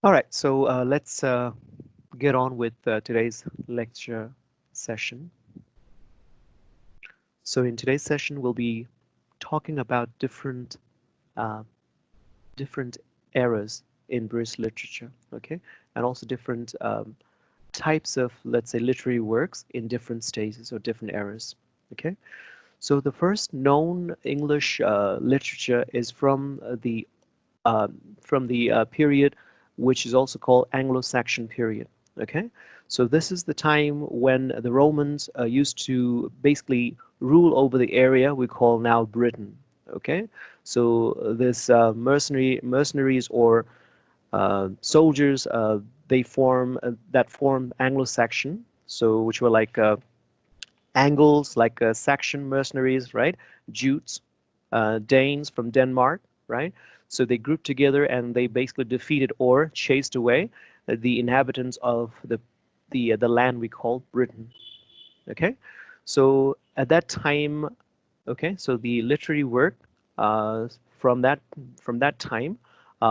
All right, so let's get on with today's lecture session. So in today's session, we'll be talking about uh, different eras in British literature, okay, and also different types of, let's say, literary works in different stages or different eras, okay. So the first known English literature is from the period which is also called Anglo-Saxon period. Okay, so this is the time when the Romans used to basically rule over the area we call now Britain. Okay, so this mercenaries or soldiers they form Anglo-Saxon, so which were like Angles, like Saxon mercenaries, right? Jutes, Danes from Denmark, right? So they grouped together and they basically defeated or chased away the inhabitants of the land we call Britain. Okay, so at that time, okay, so the literary work uh, from that from that time,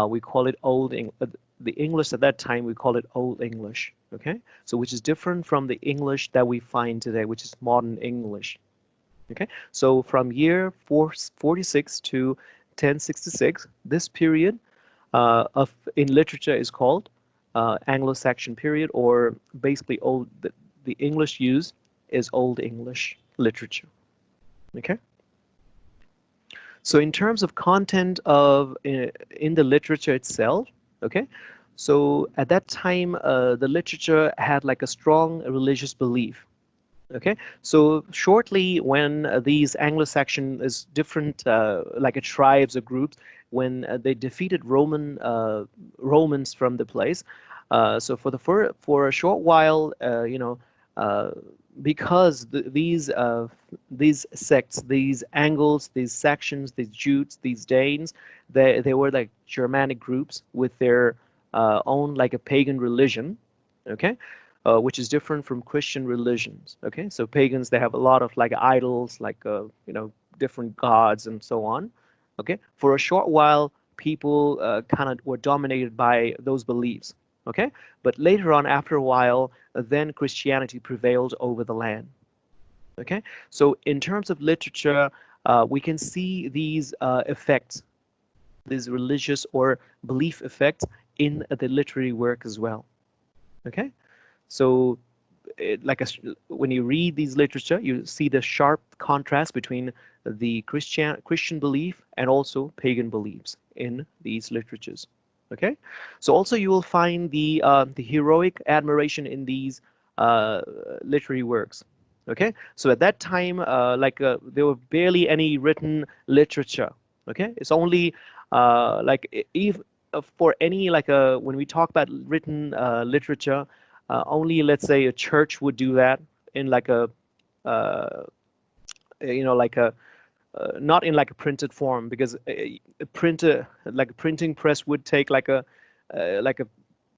we call it the English at that time we call it Old English. Okay, so which is different from the English that we find today, which is modern English. Okay, so from year 446 to 1066, this period of in literature is called Anglo-Saxon period, or basically the English used is Old English literature. Okay, so in terms of content of in the literature itself, okay, so at that time the literature had like a strong religious belief. Okay, so shortly when these Anglo-Saxon is different, like a tribes or groups, when they defeated Romans from the place, so for a short while, uh, because these sects, these Angles, these sections, these Jutes, these Danes, they were like Germanic groups with their own like a pagan religion. Okay, which is different from Christian religions. Okay, so pagans they have a lot of like idols, like different gods and so on. Okay, for a short while, people kind of were dominated by those beliefs. Okay, but later on, after a while, then Christianity prevailed over the land. Okay, so in terms of literature, we can see these effects, these religious or belief effects in the literary work as well. Okay, so like when you read these literature, you see the sharp contrast between the Christian belief and also pagan beliefs in these literatures. Okay, so also you will find the heroic admiration in these uh, literary works. Okay, so at that time, there were barely any written literature. Okay, it's only if for any like when we talk about written literature, only let's say a church would do that in like uh, like a not in like a printed form, because a printer like a printing press would take like a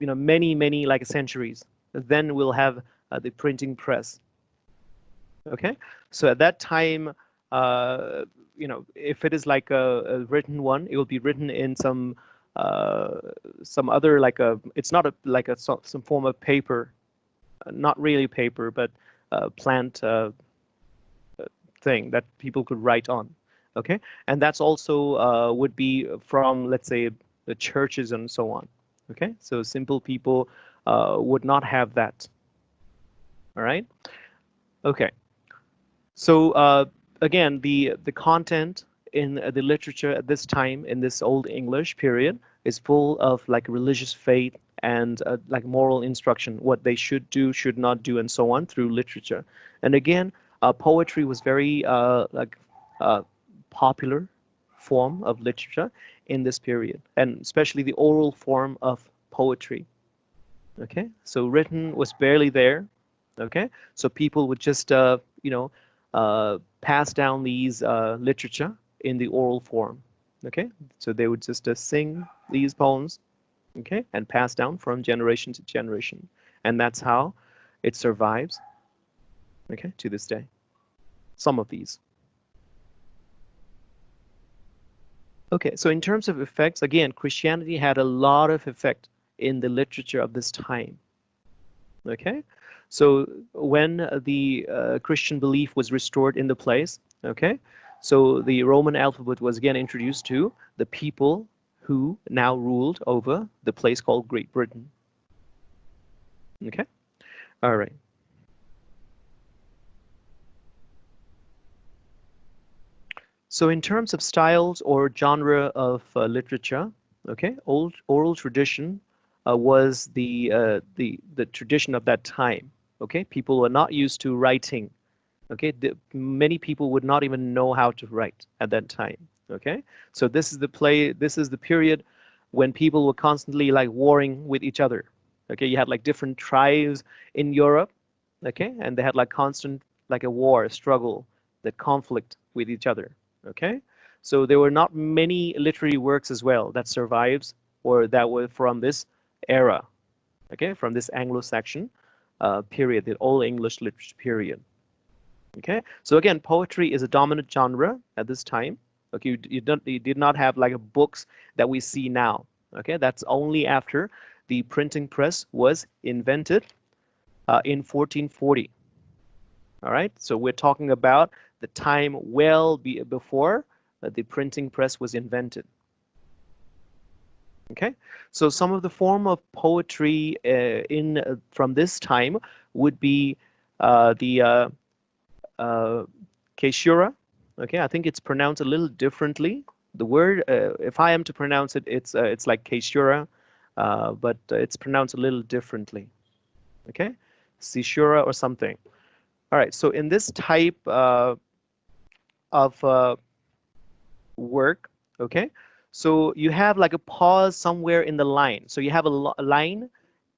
many like centuries. Then we'll have the printing press. Okay, so at that time, if it is like a written one, it will be written in uh, some other like a. It's not a like a some form of paper, not really paper, but plant thing that people could write on. Okay, and that's also would be from, let's say, the churches and so on. Okay, so simple people would not have that. All right. Okay. So again, the content in the literature at this time in this Old English period is full of like religious faith and like moral instruction, what they should do, should not do, and so on through literature. And again, poetry was very uh, popular form of literature in this period, and especially the oral form of poetry. Okay, so written was barely there. Okay, so people would just pass down these literature in the oral form. Okay, so they would just sing these poems, okay, and pass down from generation to generation, and that's how it survives, okay, to this day. Some of these. Okay, so in terms of effects, again, Christianity had a lot of effect in the literature of this time. Okay, so when the Christian belief was restored in the place, okay, so the Roman alphabet was again introduced to the people who now ruled over the place called Great Britain. Okay, all right. So in terms of styles or genre of literature, okay, oral tradition was the tradition of that time. Okay, people were not used to writing. Okay, many people would not even know how to write at that time. Okay, so this is the period when people were constantly like warring with each other. Okay, you had like different tribes in Europe. Okay, and they had like constant like a war, a struggle, the conflict with each other. Okay, so there were not many literary works as well that survives or that were from this era. Okay, from this Anglo-Saxon period, the Old English literature period. Okay, so again, poetry is a dominant genre at this time. Okay, you did not have like books that we see now. Okay, that's only after the printing press was invented in 1440. All right, so we're talking about the time well before the printing press was invented. Okay, so some of the form of poetry from this time would be the caesura. Okay, I think it's pronounced a little differently. The word, if I am to pronounce it, it's like caesura, but it's pronounced a little differently. Okay, caesura or something. All right, so in this type of work, okay, so you have like a pause somewhere in the line. So you have a line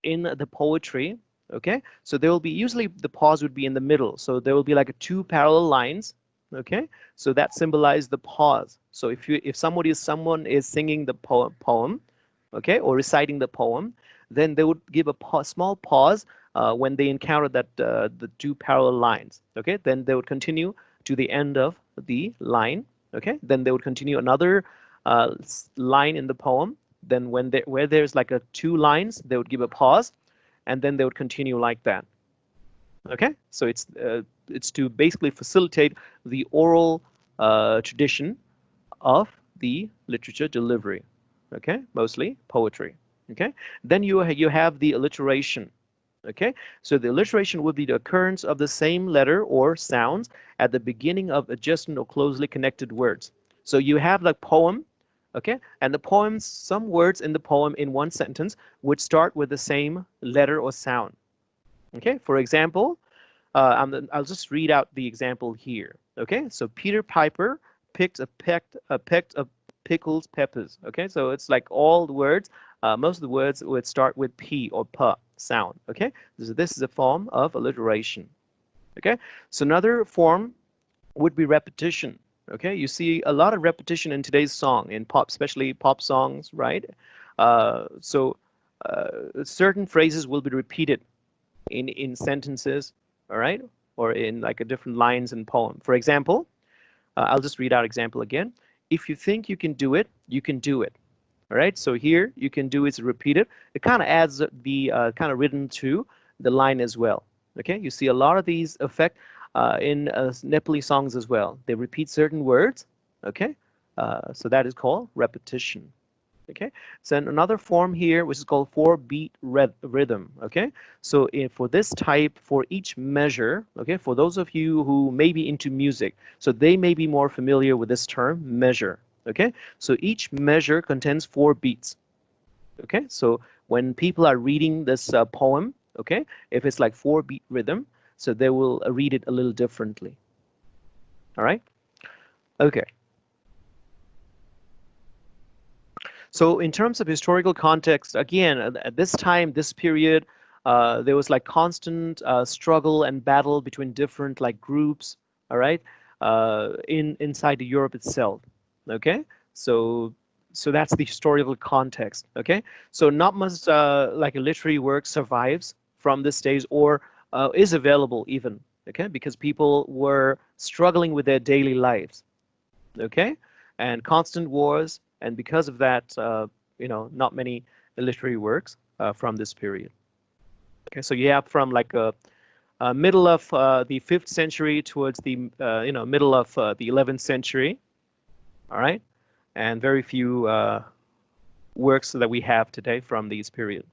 in the poetry, okay? So there will be, usually the pause would be in the middle. So there will be like two parallel lines, okay? So that symbolizes the pause. So if someone is singing the poem, okay, or reciting the poem, then they would give a small pause when they encounter that the two parallel lines, okay? Then they would continue to the end of the line, okay? Then they would continue another line in the poem. Then where there's like two lines, they would give a pause, and then they would continue like that. Okay, so it's to basically facilitate the oral tradition of the literature delivery. Okay, mostly poetry. Okay, then you have the alliteration. Okay, so the alliteration would be the occurrence of the same letter or sounds at the beginning of adjacent or closely connected words. So you have the poem, okay, and the poems, some words in the poem in one sentence would start with the same letter or sound. Okay, for example, I'll just read out the example here. Okay, so Peter Piper picked a peck of pickled peppers. Okay, so it's like all the words, most of the words would start with P or P sound. Okay, so this is a form of alliteration. Okay, so another form would be repetition. Okay, you see a lot of repetition in today's song, in pop, especially pop songs, right? So certain phrases will be repeated in sentences, all right, or in like a different lines in poem. For example, I'll just read out example again. If you think you can do it, you can do it. All right, so here you can do is repeated. It kind of adds the kind of rhythm to the line as well. Okay, you see a lot of these effect in Nepali songs as well. They repeat certain words. Okay, so that is called repetition. Okay, so another form here which is called 4-beat rhythm. Okay, so for this type, for each measure, okay, for those of you who may be into music, so they may be more familiar with this term measure. Okay, so each measure contains 4 beats. Okay, so when people are reading this poem, okay, if it's like 4-beat rhythm, so they will read it a little differently. All right, okay. So in terms of historical context, again, at this time, this period, there was like constant struggle and battle between different like groups, all right, inside Europe itself. Okay, so that's the historical context. Okay, so not much like a literary work survives from this stage or is available even. Okay, because people were struggling with their daily lives. Okay, and constant wars, and because of that, not many literary works from this period. Okay, so you have from like a middle of the 5th century towards the middle of the 11th century. All right, and very few works that we have today from these periods.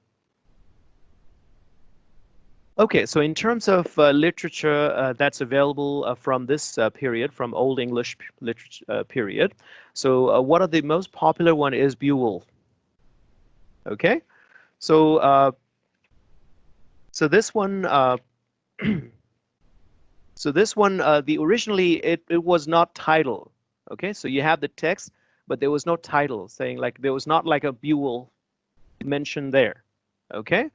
Okay, so in terms of literature that's available from this period, from Old English literature period, so one of the most popular one is Beowulf. Okay, so so this one, the originally it was not titled. Okay, so you have the text, but there was no title saying like there was not like a Beowulf mentioned there. Okay.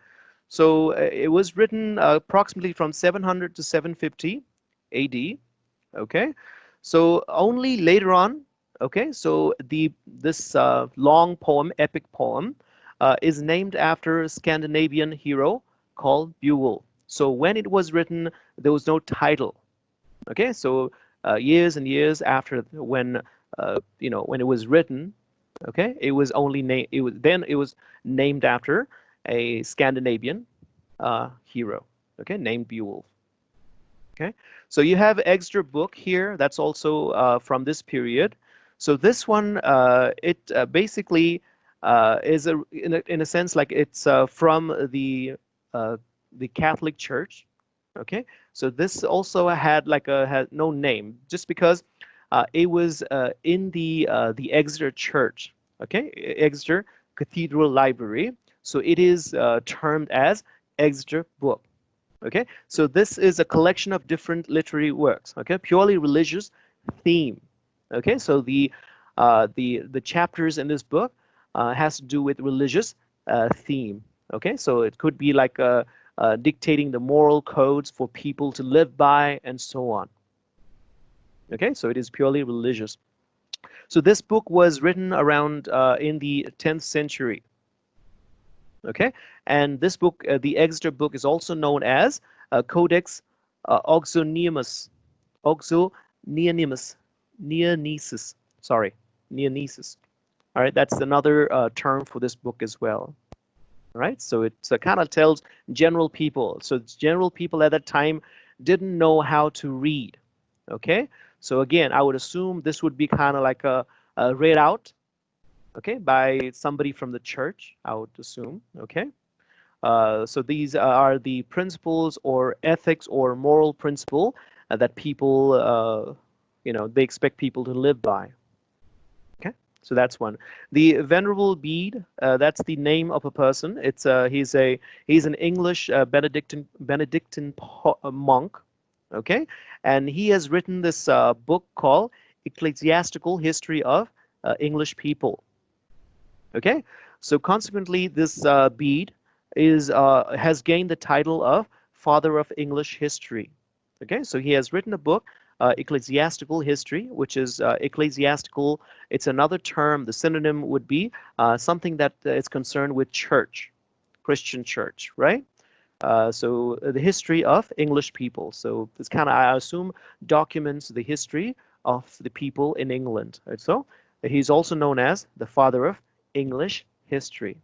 So it was written approximately from 700 to 750 AD. Okay, so only later on. Okay, so this long poem, epic poem, is named after a Scandinavian hero called Beowulf. So when it was written, there was no title. Okay, so years and years after when when it was written, okay, it was only named. It was named after a Scandinavian hero, okay, named Beowulf. Okay, so you have Exeter book here. That's also from this period. So this one, it basically is in a sense like it's from the Catholic Church. Okay, so this also had no name just because it was in the Exeter Church. Okay, Exeter Cathedral Library. So it is termed as Exeter book. Okay, so this is a collection of different literary works. Okay, purely religious theme. Okay, so the chapters in this book has to do with religious theme. Okay, so it could be like dictating the moral codes for people to live by and so on. Okay, so it is purely religious. So this book was written around in the 10th century. Okay, and this book, the Exeter book, is also known as Codex Oxonius, Neonesis. Sorry, Neonesis. All right, that's another term for this book as well. All right, so it kind of tells general people. So general people at that time didn't know how to read. Okay, so again, I would assume this would be kind of like a read out, okay, by somebody from the church, I would assume. Okay. So these are the principles or ethics or moral principle that people, they expect people to live by. Okay, so that's one. The Venerable Bede, that's the name of a person. It's he's an English Benedictine monk. Okay, and he has written this book called Ecclesiastical History of English People. Okay, so consequently, this Bede has gained the title of Father of English History. Okay, so he has written a book, Ecclesiastical History, which is ecclesiastical. It's another term. The synonym would be something that is concerned with church, Christian church, right? So the history of English people. So this kind of, I assume, documents the history of the people in England. Right? So he's also known as the father of English history.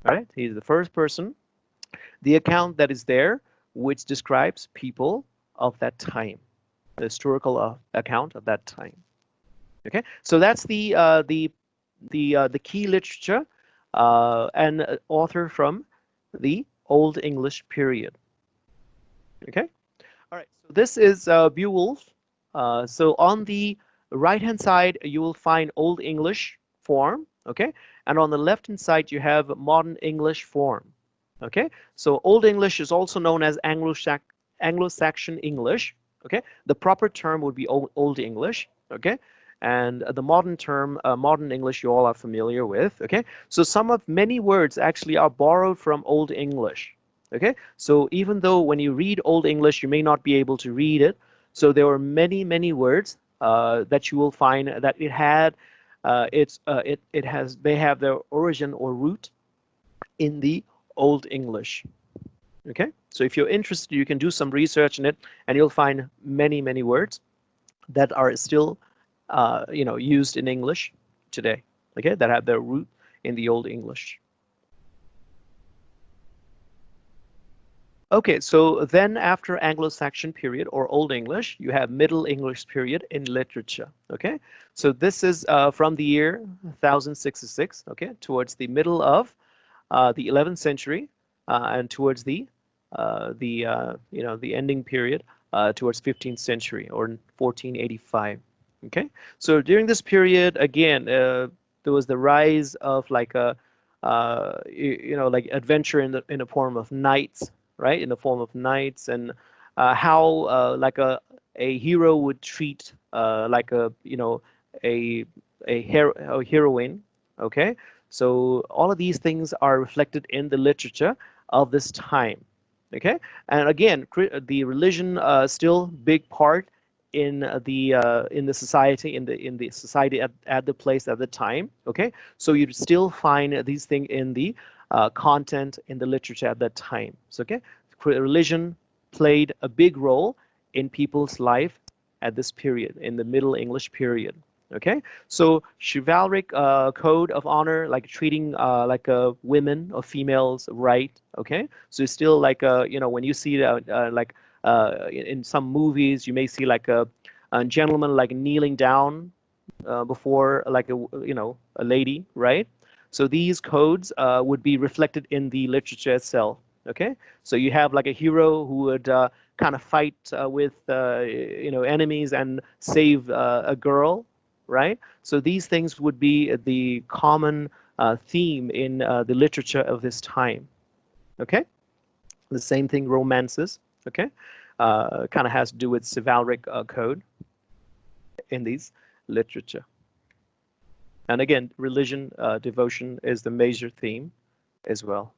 Right? He's the first person, the account that is there, which describes people of that time, the historical account of that time. Okay, so that's the key literature and author from the Old English period. Okay, all right. So this is Beowulf. So on the right-hand side, you will find Old English form. Okay, and on the left-hand side, you have Modern English form. Okay, so Old English is also known as Anglo-Saxon English. Okay, the proper term would be Old English. Okay, and the modern term, Modern English, you all are familiar with. Okay, so many words actually are borrowed from Old English. Okay, so even though when you read Old English, you may not be able to read it, so there are many words that you will find that they have their origin or root in the Old English. Okay, so if you're interested, you can do some research in it, and you'll find many words that are still, used in English today. Okay, that have their root in the Old English. Okay, so then after Anglo-Saxon period or Old English, you have Middle English period in literature. Okay, so this is from the year 1066. Okay, towards the middle of the 11th century and towards the ending period towards 15th century or 1485. Okay, so during this period, again, there was the rise of like a like adventure in the form of knights, right? In the form of knights, and how like a hero would treat like a a heroine. Okay, so all of these things are reflected in the literature of this time. Okay, and again, the religion still big part in the society in the society at the place at the time. Okay, so you still find these things in the content in the literature at that time. So okay, religion played a big role in people's life at this period in the Middle English period. Okay, so chivalric code of honor, like treating like women or females right. Okay, so it's still like when you see like in some movies, you may see like a gentleman like kneeling down before like a lady, right? So these codes would be reflected in the literature itself. Okay, so you have like a hero who would kind of fight with enemies and save a girl, right? So these things would be the common theme in the literature of this time. Okay, the same thing, romances. Okay, kind of has to do with chivalric code in these literature. And again, religion, devotion is the major theme as well.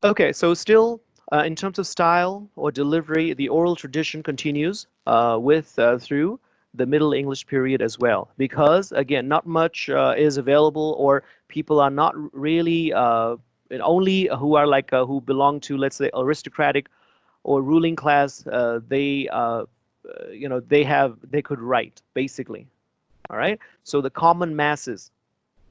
Okay, so still in terms of style or delivery, the oral tradition continues with through the Middle English period as well, because again, not much is available, or people are not really and only who are like who belong to, let's say, aristocratic or ruling class. They could write basically. All right. So the common masses,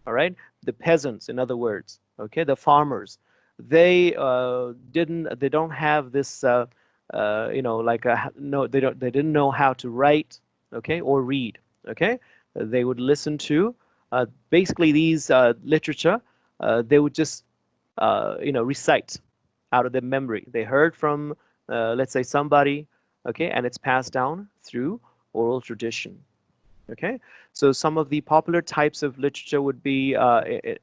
all right, the peasants, in other words, okay, the farmers, they don't have this like no, they didn't know how to write, okay, or read. Okay, they would listen to basically these literature. They would just recite out of their memory. They heard from let's say somebody, okay, and it's passed down through oral tradition. Okay, so some of the popular types of literature would be, in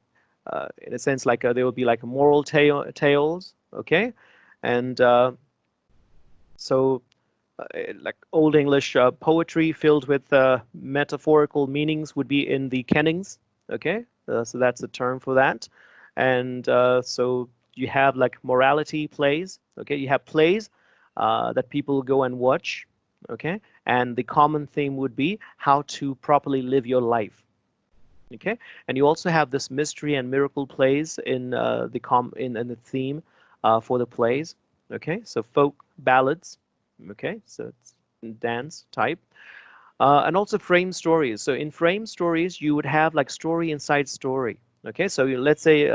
a sense, like there would be like moral tales, okay, and so like Old English poetry filled with metaphorical meanings would be in the kennings, okay, so that's a term for that, and so you have like morality plays, okay, you have plays that people go and watch, okay, and the common theme would be how to properly live your life. Okay, and you also have this mystery and miracle plays in in the theme for the plays. Okay, so folk ballads. Okay, so it's dance type, and also frame stories. So in frame stories, you would have like story inside story. Okay, so let's say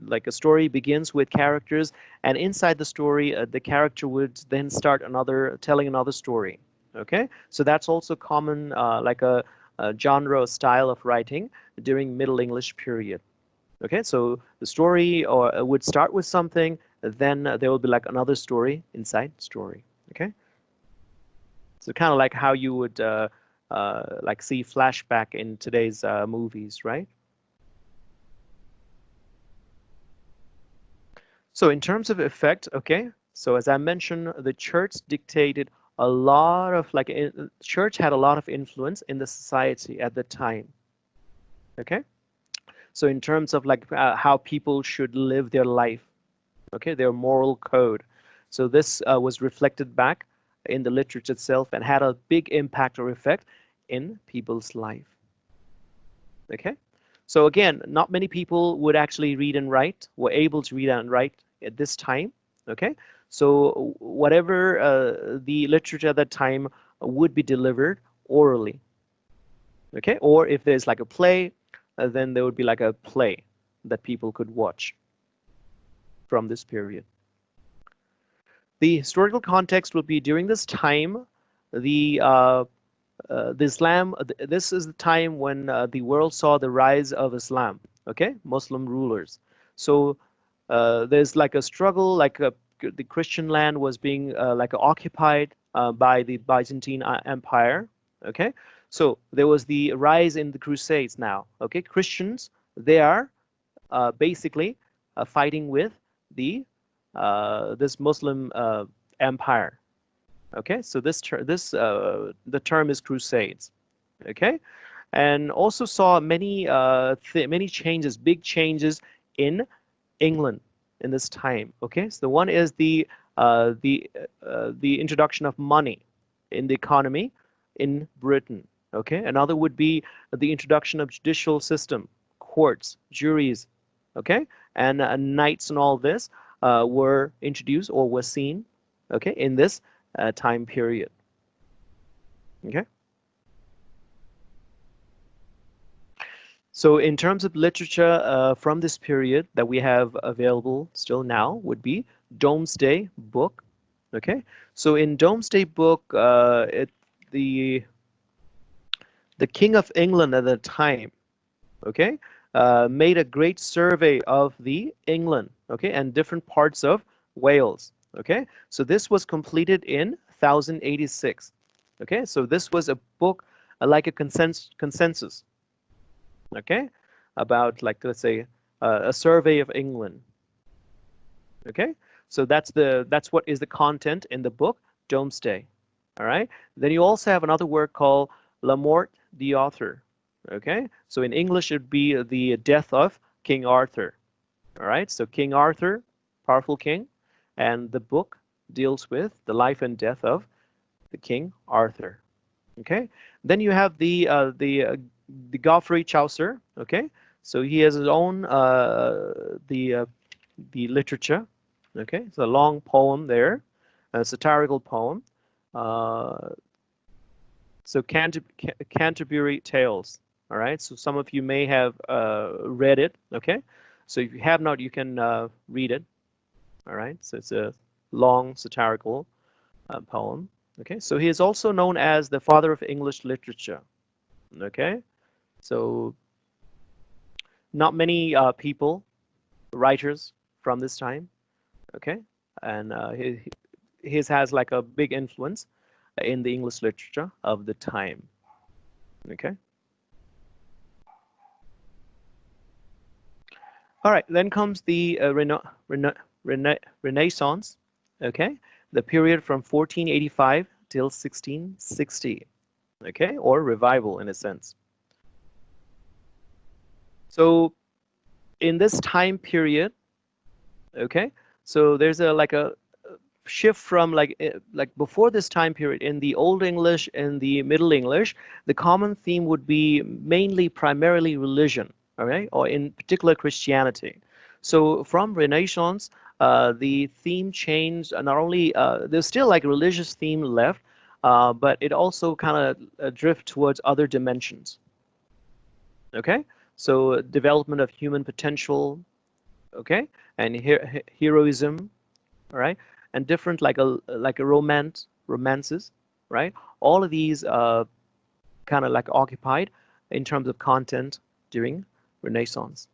like a story begins with characters, and inside the story, the character would then start telling another story. Okay, so that's also common, like a genre or style of writing during Middle English period. Okay, so the story or would start with something, then there will be like another story inside story. Okay, so kind of like how you would like see flashback in today's movies, right? So in terms of effect, okay, so as I mentioned, the church dictated a lot of like church had a lot of influence in the society at the time. Okay, so in terms of like how people should live their life, okay, their moral code. So this was reflected back in the literature itself and had a big impact or effect in people's life. Okay, so again, not many people would actually read and write, were able to read and write at this time. Okay, so whatever the literature at that time would be delivered orally. Okay, or if there's like a play, then there would be like a play that people could watch. from this period. The historical context will be during this time, the Islam. This is the time when the world saw the rise of Islam. Okay, Muslim rulers. So there's like a struggle, the Christian land was being like occupied by the Byzantine Empire. Okay, so there was the rise in the Crusades now. Okay, Christians, they are basically fighting with the this Muslim empire. Okay, so the term is Crusades. Okay, and also saw many changes, big changes in England in this time. Okay, so the one is the introduction of money in the economy in Britain. Okay, another would be the introduction of judicial system, courts, juries. Okay, and knights and all this were introduced or were seen. Okay, in this time period. Okay. So in terms of literature from this period that we have available still now would be Domesday Book. Okay, so in Domesday Book, the King of England at the time, okay, made a great survey of the England, okay, and different parts of Wales. Okay, so this was completed in 1086. Okay, so this was a book like a consensus. Okay, about like let's say a survey of England. Okay, so that's what is the content in the book Domesday. All right, then you also have another work called La Mort d'Arthur. Okay, so in English it would be the death of King Arthur. All right, so King Arthur, powerful king, and the book deals with the life and death of the King Arthur. Okay, then you have the Geoffrey Chaucer. Okay, so he has his own the literature. Okay, it's a long poem there, a satirical poem. So Canterbury Tales. All right, so some of you may have read it. Okay, so if you have not, you can read it. All right, so it's a long satirical poem. Okay, so he is also known as the father of English literature. Okay, so not many people, writers from this time. Okay, and his has like a big influence in the English literature of the time. Okay. All right, then comes the Renaissance. Okay, the period from 1485 till 1660. Okay, or revival in a sense. So in this time period, okay, so there's like a shift from like before this time period in the Old English and the Middle English, the common theme would be mainly primarily religion, okay, or in particular Christianity. So from Renaissance, the theme changed. Not only there's still like a religious theme left, but it also kind of drift towards other dimensions. Okay, so development of human potential, okay, and heroism, all right, and different like a romances, right? All of these kind of like occupied in terms of content during Renaissance.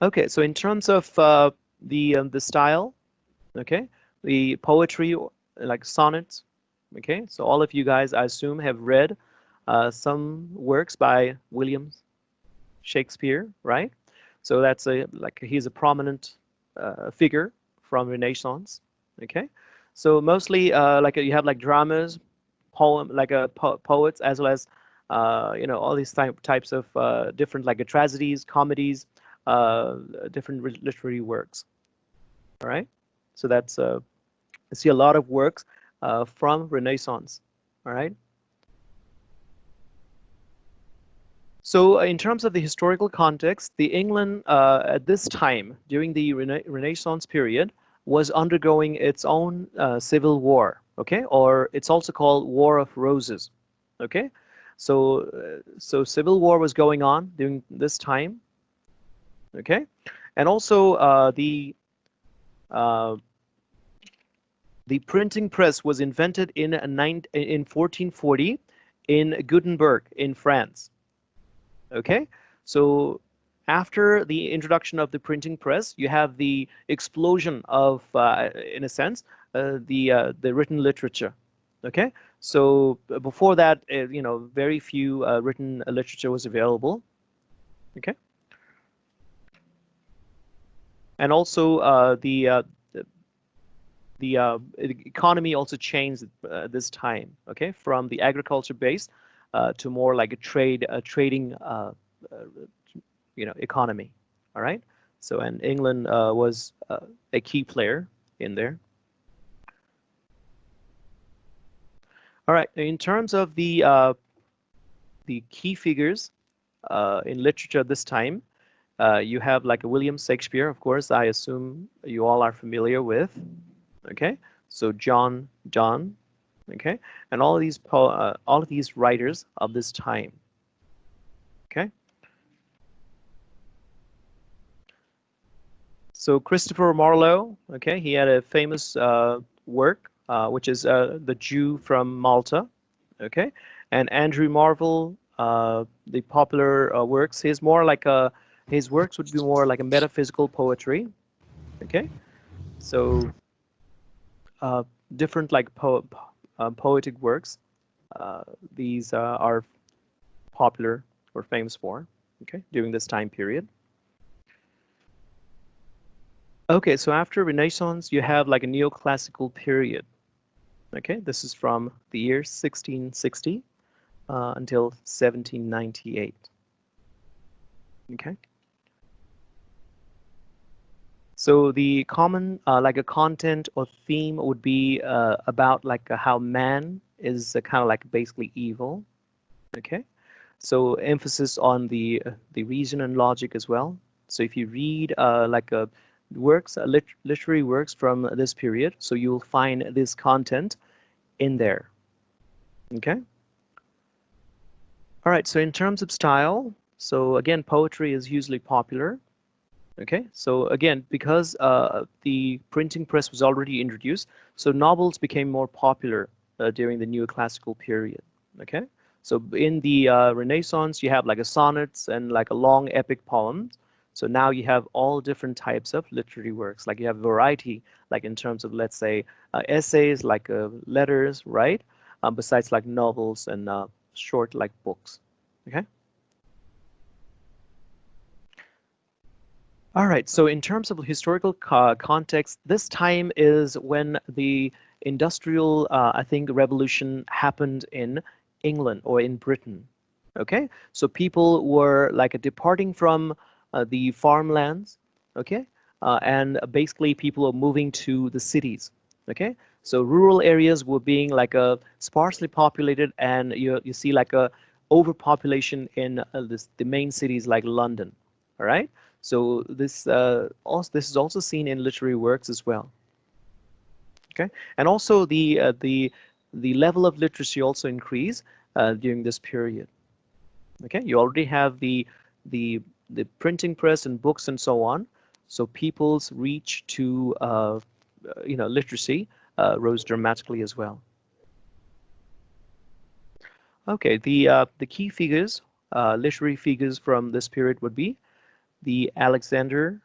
Okay, so in terms of the style, okay, the poetry like sonnets, okay, so all of you guys I assume have read some works by William Shakespeare, right? So that's he's a prominent figure from Renaissance. Okay, so mostly you have like dramas, poets, as well as all these types of different like tragedies, comedies, different literary works. All right, so that's I see a lot of works from Renaissance. All right. So in terms of the historical context, the England at this time, during the Renaissance period, was undergoing its own civil war, okay? Or it's also called War of Roses, okay? So civil war was going on during this time, Okay, and also uh, the printing press was invented in 1440 in Gutenberg in France. Okay, so after the introduction of the printing press, you have the explosion of, in a sense, the written literature. Okay, so before that, very few written literature was available. Okay, and also the economy also changed this time. Okay, from the agriculture based to more like a trading economy. All right. So and England was a key player in there. All right. In terms of the key figures in literature this time, you have like a William Shakespeare, of course. I assume you all are familiar with. Okay. So John Donne. Okay, and all of these writers of this time. Okay. So Christopher Marlowe, okay, he had a famous work, which is The Jew from Malta, okay, and Andrew Marvell, the popular works, his works would be more like a metaphysical poetry, okay, so uh, different like poetic works, uh, these are popular or famous for, okay, during this time period. Okay, so after Renaissance, you have like a neoclassical period. Okay, this is from the year 1660 until 1798. Okay, so the common like a content or theme would be about like how man is kind of like basically evil. Okay, so emphasis on the reason and logic as well. So if you read like a works, literary works from this period, so you'll find this content in there. Okay. All right. So in terms of style, so again, poetry is hugely popular. Okay. So again, because the printing press was already introduced, so novels became more popular during the neoclassical period. Okay. So in the Renaissance, you have like a sonnets and like a long epic poems. So now you have all different types of literary works. Like you have variety, like in terms of, let's say, essays, like letters, right? Besides like novels and short like books. Okay. All right. So in terms of historical context, this time is when the industrial, I think, revolution happened in England or in Britain. Okay. So people were like departing from the farmlands. Okay. And basically people are moving to the cities. Okay. So rural areas were being like a sparsely populated, and you see like a overpopulation in the main cities like London. All right. So this is also seen in literary works as well. Okay, and also the level of literacy also increased during this period. Okay, you already have the printing press and books and so on. So people's reach to literacy rose dramatically as well. Okay, the key figures, literary figures from this period would be the Alexander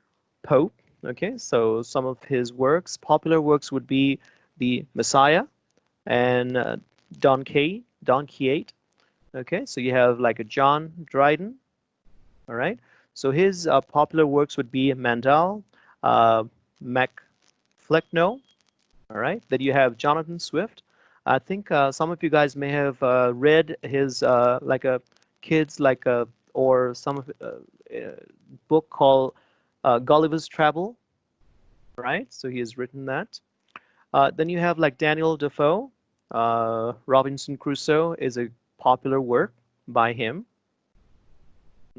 Pope. Okay, so some of his works, popular works would be the Messiah and Don Quixote. Okay, so you have like a John Dryden. All right, so his popular works would be Mandel, Mac Flecknoe. All right, then you have Jonathan Swift. I think some of you guys may have read his like a kids like a or some of book called Gulliver's Travel, right? So he has written that. Then you have like Daniel Defoe. Robinson Crusoe is a popular work by him.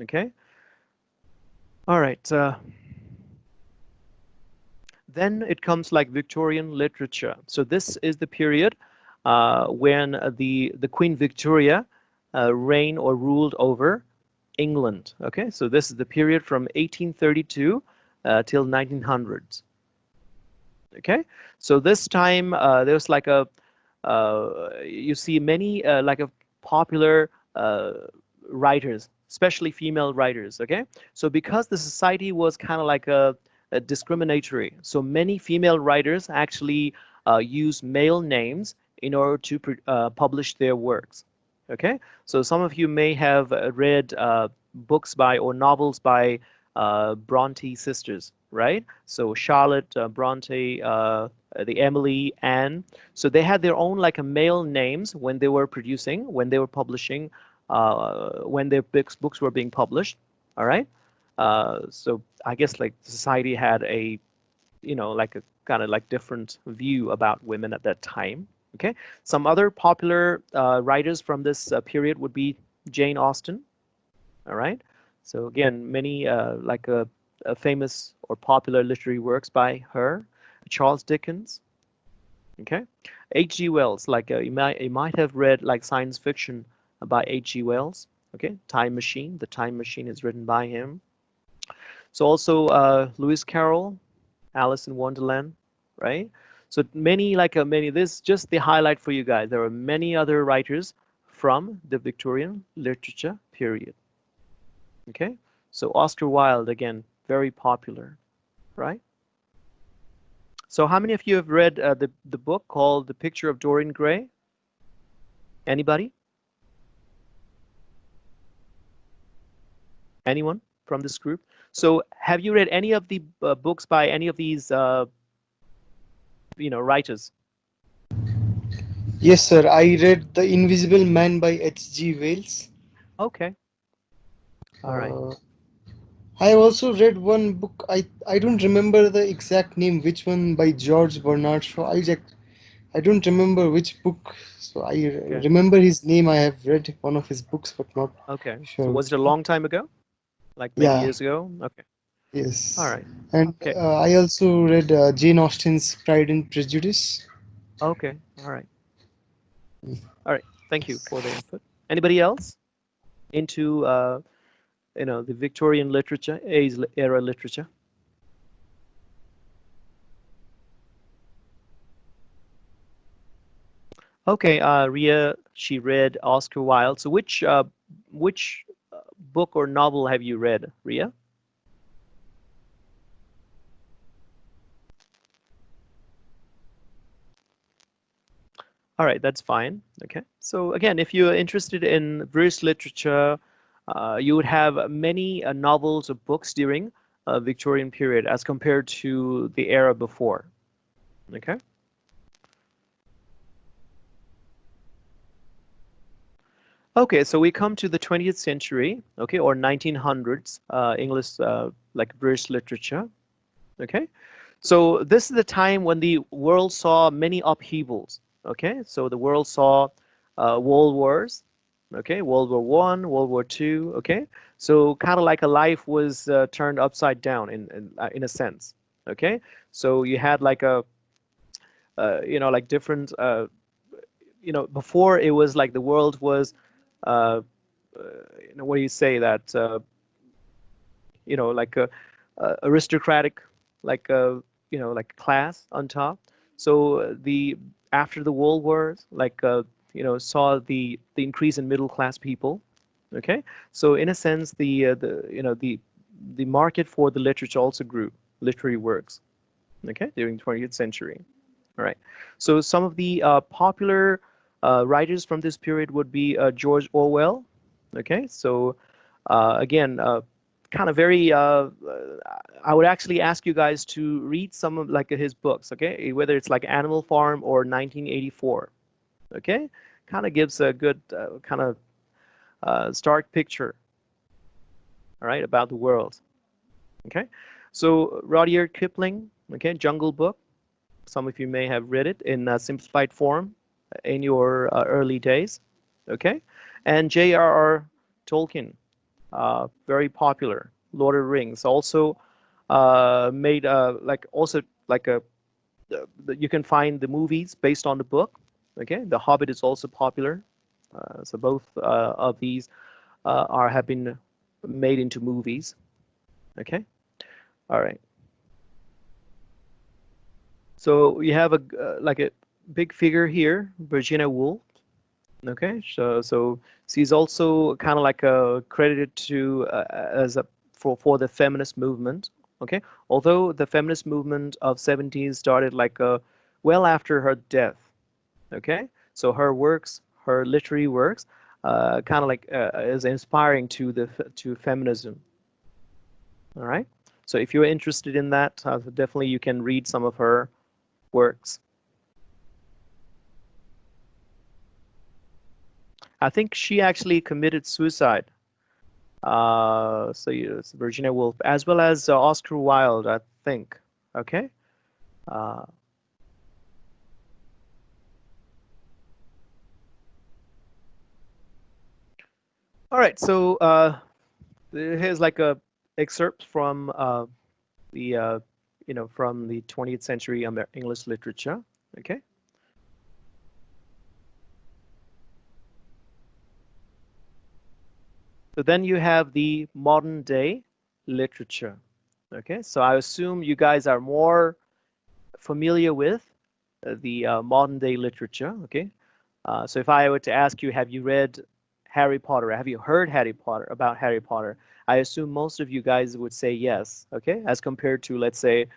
Okay. All right. Then it comes like Victorian literature. So this is the period when the Queen Victoria reigned or ruled over. England. Okay, so this is the period from 1832 till 1900s. Okay, so this time there's like a you see many like a popular writers, especially female writers. Okay, so because the society was kind of like a discriminatory, so many female writers actually use male names in order to publish their works. Okay, so some of you may have read books by or novels by Bronte sisters, right? So Charlotte Bronte, the Emily, Anne. So they had their own like a male names when they were producing, when they were publishing, when their books were being published. All right. So I guess like society had a, like a kind of like different view about women at that time. Okay. Some other popular writers from this period would be Jane Austen. All right. So again, many like famous or popular literary works by her. Charles Dickens. Okay. H.G. Wells. Like you might have read like science fiction by H.G. Wells. Okay. Time Machine. The Time Machine is written by him. So also Lewis Carroll, Alice in Wonderland, right? So many like many. This is just the highlight for you guys. There are many other writers from the Victorian literature period. Okay, so Oscar Wilde, again, very popular, right? So how many of you have read the book called The Picture of Dorian Gray? Anybody? Anyone from this group? So have you read any of the books by any of these, writers? Yes, sir. I read The Invisible Man by H.G. Wells. Okay, all right. Uh, I also read one book. I don't remember the exact name, which one by George Bernard Shaw. I don't remember which book. So I Okay, remember his name. I have read one of his books, but not okay. So sure was it which a one. long time ago? Like many Yeah, years ago? Okay, all yes. right. And Okay, I also read Jane Austen's Pride and Prejudice. okay, all right. All right. Thank you for the input. Anybody else into the Victorian literature, era literature? Okay, Ria, she read Oscar Wilde. So which book or novel have you read, Ria? All right, that's fine. Okay. So again, if you're interested in British literature, you would have many novels or books during Victorian period as compared to the era before. Okay. Okay, so we come to the 20th century, okay, or 1900s English, like British literature. Okay, so this is the time when the world saw many upheavals. Okay, so the world saw world wars. Okay, World War One, World War Two. Okay, so kind of like a life was turned upside down in a sense. Okay, so you had like a like different before it was like the world was uh, what do you say that like a aristocratic like a like class on top. So the after the world wars like saw the increase in middle class people. Okay, so in a sense the market for the literature also grew, literary works, okay, during 20th century. All right, so some of the popular writers from this period would be George Orwell. Okay, so again, kind of very. I would actually ask you guys to read some of like his books. Okay, whether it's like Animal Farm or 1984. Okay, kind of gives a good kind of stark picture. All right, about the world. Okay, so Rudyard Kipling. Okay, Jungle Book. Some of you may have read it in simplified form in your early days. Okay, and J.R.R. Tolkien, very popular. Lord of the Rings also made like also like a you can find the movies based on the book. Okay, The Hobbit is also popular. So both of these are have been made into movies. Okay, all right. So you have a like a big figure here, Virginia Woolf. Okay, so she's also kind of like credited to as a for the feminist movement. Okay, although the feminist movement of 70s started like well after her death. Okay, so her works, her literary works, kind of like is inspiring to to feminism. All right, so if you're interested in that, definitely you can read some of her works. I think she actually committed suicide. So yes, Virginia Woolf, as well as Oscar Wilde, I think. Okay. Uh, all right. So here's like a excerpt from the from the 20th century English literature. Okay. So then you have the modern day literature. Okay. So I assume you guys are more familiar with the modern day literature. Okay. So if I were to ask you, have you read Harry Potter? Have you heard Harry Potter about Harry Potter? I assume most of you guys would say yes, okay, as compared to, let's say,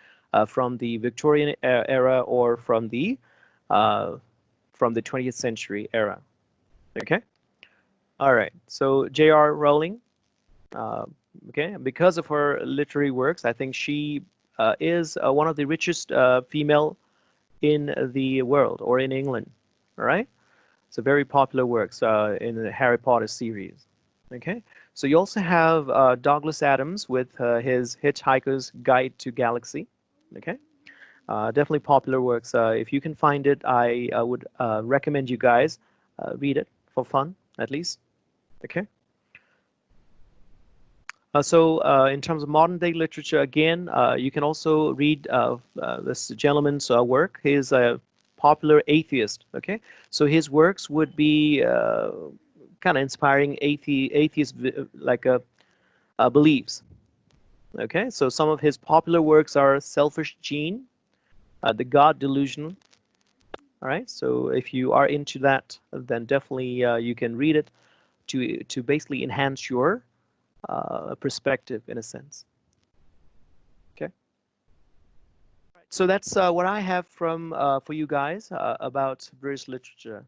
from the Victorian era or uh, from the 20th century era. Okay. All right. So J.R. Rowling, uh, okay, because of her literary works, I think she is one of the richest female in the world or in England. All right. So very popular works in the Harry Potter series. Okay, so you also have Douglas Adams with his Hitchhiker's Guide to Galaxy. Okay, definitely popular works. If you can find it, I would recommend you guys read it for fun, at least. Okay. In terms of modern day literature, again, you can also read this gentleman's work. He's a popular atheist. Okay, so his works would be kind of inspiring atheist beliefs. Okay, so some of his popular works are Selfish Gene, The God Delusion. All right, so if you are into that, then definitely you can read it to basically enhance your perspective in a sense. Okay. So that's what I have from for you guys about British literature.